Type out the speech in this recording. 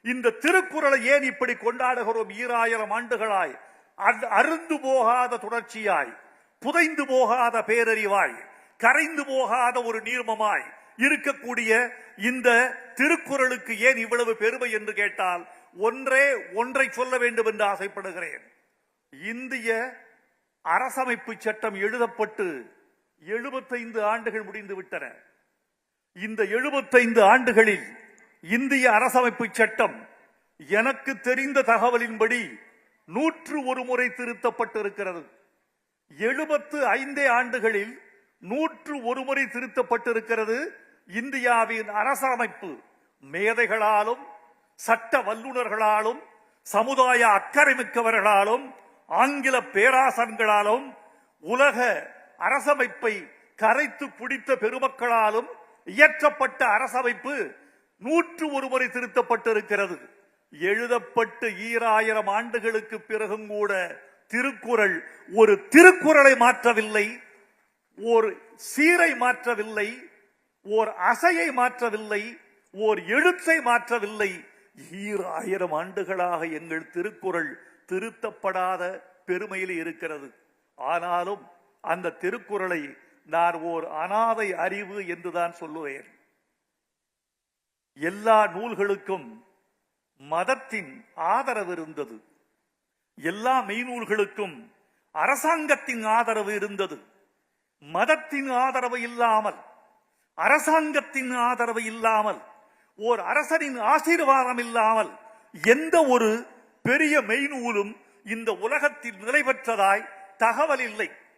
இந்த திருக்குறளை ஏன் இப்படி கொண்டாடுகிறோம்? 2000 ஆண்டுகளாய் அருந்து போகாத தொடர்ச்சியாய், புதைந்து போகாத பேரறிவாய், கரைந்து போகாத ஒரு நீர்மமாய் இருக்கக்கூடிய இந்த திருக்குறளுக்கு ஏன் இவ்வளவு பெருமை என்று கேட்டால், ஒன்றை சொல்ல வேண்டும் என்று ஆசைப்படுகிறேன். இந்திய அரசமைப்பு சட்டம் எழுதப்பட்டு 75 ஆண்டுகள் முடிந்து விட்டன. இந்த 75 ஆண்டுகளில் இந்திய அரசமைப்பு சட்டம் எனக்கு தெரிந்த தகவலின்படி 101 முறை திருத்தப்பட்டிருக்கிறது. 75 ஆண்டுகளில் 101 முறை திருத்தப்பட்டிருக்கிறது. இந்தியாவின் அரசமைப்பு மேதைகளாலும் சட்ட வல்லுநர்களாலும் சமுதாய அக்கறை மிக்கவர்களாலும் ஆங்கில பேராசன்களாலும் உலக அரசமைப்பை கரைத்து குடித்த பெருமக்களாலும் இயற்றப்பட்ட அரசமைப்பு 101 முறை திருத்தப்பட்டிருக்கிறது. எழுதப்பட்டு 2000 ஆண்டுகளுக்கு பிறகும் கூட திருக்குறள் ஒரு திருக்குறளை மாற்றவில்லை, ஒரு சீரை மாற்றவில்லை, ஓர் அசையை மாற்றவில்லை, ஓர் எழுத்தை மாற்றவில்லை. 2000 ஆண்டுகளாக எங்கள் திருக்குறள் திருத்தப்படாத பெருமையில் இருக்கிறது. ஆனாலும் அந்த திருக்குறளை நான் ஓர் அனாதை அறிவு என்றுதான் சொல்லுவேன். எல்லா நூல்களுக்கும் மதத்தின் ஆதரவு இருந்தது. எல்லா மெய்நூல்களுக்கும் அரசாங்கத்தின் ஆதரவு இருந்தது. மதத்தின் ஆதரவு இல்லாமல், அரசாங்கத்தின் ஆதரவு இல்லாமல், ஓர் அரசனின் ஆசீர்வாதம் இல்லாமல் எந்த ஒரு பெரிய மெய்நூலும் இந்த உலகத்தில் நிலை பெற்றதாய் தகவல் இல்லை.